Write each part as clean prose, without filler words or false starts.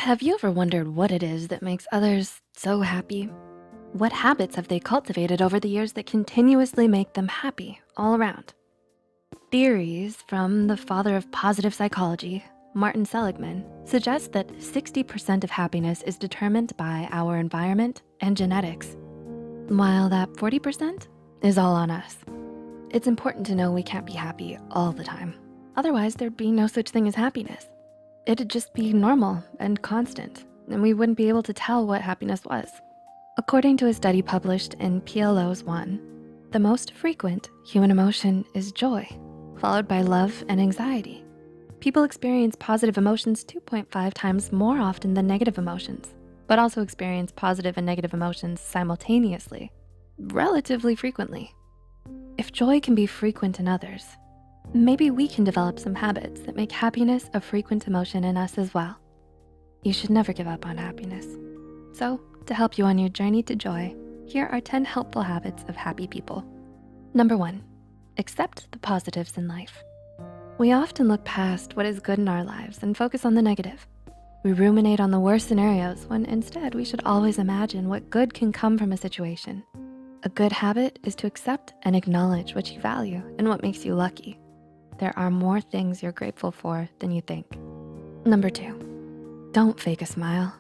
Have you ever wondered what it is that makes others so happy? What habits have they cultivated over the years that continuously make them happy all around? Theories from the father of positive psychology, Martin Seligman, suggest that 60% of happiness is determined by our environment and genetics, while that 40% is all on us. It's important to know we can't be happy all the time. Otherwise, there'd be no such thing as happiness. It'd just be normal and constant, and we wouldn't be able to tell what happiness was. According to a study published in PLOS 1, the most frequent human emotion is joy, followed by love and anxiety. People experience positive emotions 2.5 times more often than negative emotions, but also experience positive and negative emotions simultaneously, relatively frequently. If joy can be frequent in others, maybe we can develop some habits that make happiness a frequent emotion in us as well. You should never give up on happiness. So, to help you on your journey to joy, here are 10 helpful habits of happy people. Number 1, accept the positives in life. We often look past what is good in our lives and focus on the negative. We ruminate on the worst scenarios when instead we should always imagine what good can come from a situation. A good habit is to accept and acknowledge what you value and what makes you lucky. There are more things you're grateful for than you think. Number 2, don't fake a smile.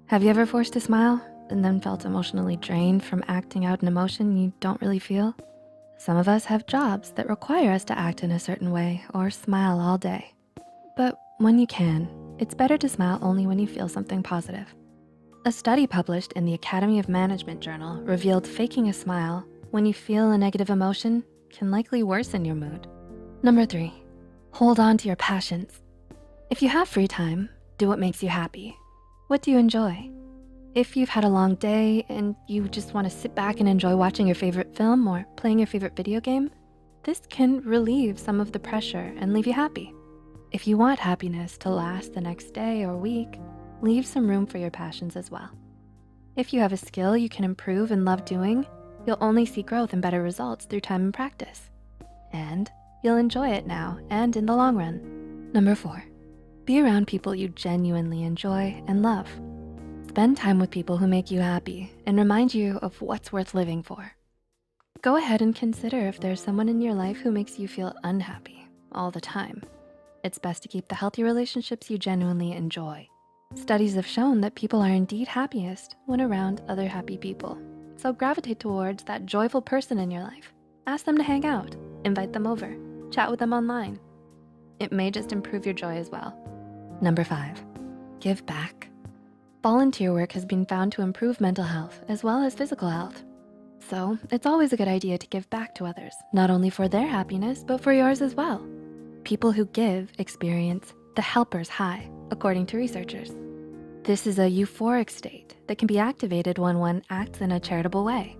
Have you ever forced a smile and then felt emotionally drained from acting out an emotion you don't really feel? Some of us have jobs that require us to act in a certain way or smile all day. But when you can, it's better to smile only when you feel something positive. A study published in the Academy of Management journal revealed faking a smile when you feel a negative emotion can likely worsen your mood. Number 3, hold on to your passions. If you have free time, do what makes you happy. What do you enjoy? If you've had a long day and you just wanna sit back and enjoy watching your favorite film or playing your favorite video game, this can relieve some of the pressure and leave you happy. If you want happiness to last the next day or week, leave some room for your passions as well. If you have a skill you can improve and love doing, you'll only see growth and better results through time and practice. And you'll enjoy it now and in the long run. Number 4, be around people you genuinely enjoy and love. Spend time with people who make you happy and remind you of what's worth living for. Go ahead and consider if there's someone in your life who makes you feel unhappy all the time. It's best to keep the healthy relationships you genuinely enjoy. Studies have shown that people are indeed happiest when around other happy people. So gravitate towards that joyful person in your life. Ask them to hang out, invite them over, chat with them online. It may just improve your joy as well. Number 5, give back. Volunteer work has been found to improve mental health as well as physical health. So it's always a good idea to give back to others, not only for their happiness, but for yours as well. People who give experience the helper's high, according to researchers. This is a euphoric state that can be activated when one acts in a charitable way.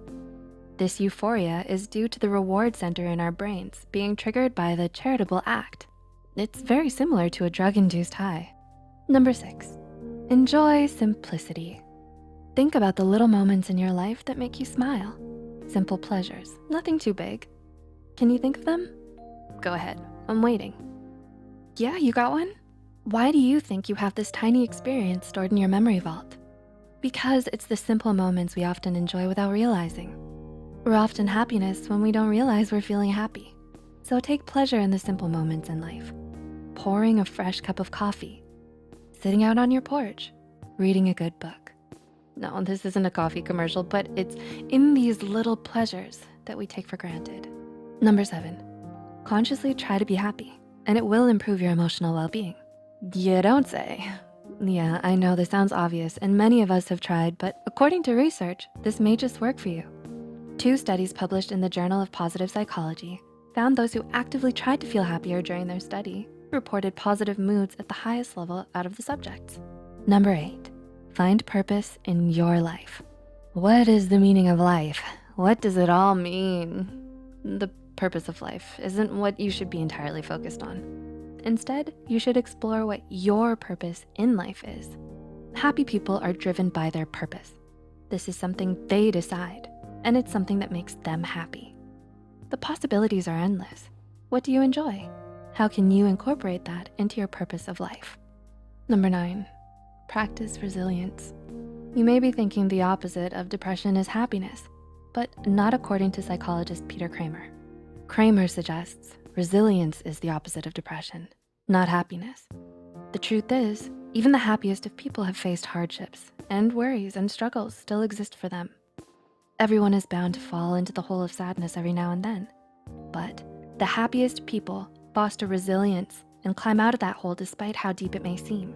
This euphoria is due to the reward center in our brains being triggered by the charitable act. It's very similar to a drug-induced high. Number 6, enjoy simplicity. Think about the little moments in your life that make you smile. Simple pleasures, nothing too big. Can you think of them? Go ahead, I'm waiting. Yeah, you got one? Why do you think you have this tiny experience stored in your memory vault? Because it's the simple moments we often enjoy without realizing. We're often happiness when we don't realize we're feeling happy. So take pleasure in the simple moments in life. Pouring a fresh cup of coffee, sitting out on your porch, reading a good book. No, this isn't a coffee commercial, but it's in these little pleasures that we take for granted. Number 7, consciously try to be happy, and it will improve your emotional well-being. You don't say. Yeah, I know this sounds obvious, and many of us have tried, but according to research, this may just work for you. 2 studies published in the Journal of Positive Psychology found those who actively tried to feel happier during their study reported positive moods at the highest level out of the subjects. Number 8, find purpose in your life. What is the meaning of life? What does it all mean? The purpose of life isn't what you should be entirely focused on. Instead, you should explore what your purpose in life is. Happy people are driven by their purpose. This is something they decide, and it's something that makes them happy. The possibilities are endless. What do you enjoy? How can you incorporate that into your purpose of life? Number 9, Practice resilience. You may be thinking the opposite of depression is happiness, but not according to psychologist Peter Kramer. Kramer suggests resilience is the opposite of depression, not happiness. The truth is, even the happiest of people have faced hardships, and worries and struggles still exist for them. Everyone is bound to fall into the hole of sadness every now and then, but the happiest people foster resilience and climb out of that hole despite how deep it may seem.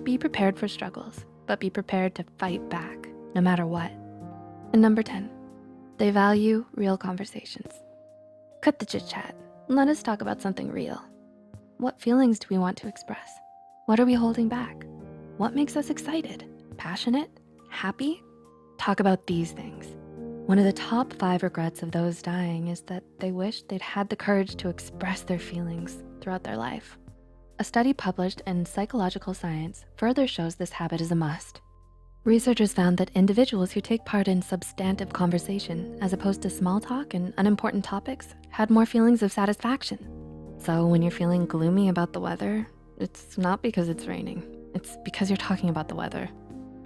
Be prepared for struggles, but be prepared to fight back, no matter what. And number 10, they value real conversations. Cut the chit chat, let us talk about something real. What feelings do we want to express? What are we holding back? What makes us excited, passionate, happy? Talk about these things. One of the top 5 regrets of those dying is that they wish they'd had the courage to express their feelings throughout their life. A study published in Psychological Science further shows this habit is a must. Researchers found that individuals who take part in substantive conversation as opposed to small talk and unimportant topics had more feelings of satisfaction. So when you're feeling gloomy about the weather, it's not because it's raining, it's because you're talking about the weather.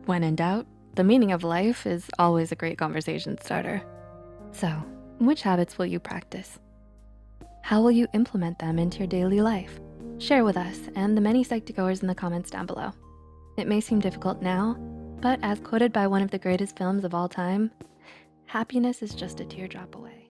When in doubt, the meaning of life is always a great conversation starter. So, which habits will you practice? How will you implement them into your daily life? Share with us and the many Psych2Goers in the comments down below. It may seem difficult now, but as quoted by one of the greatest films of all time, happiness is just a teardrop away.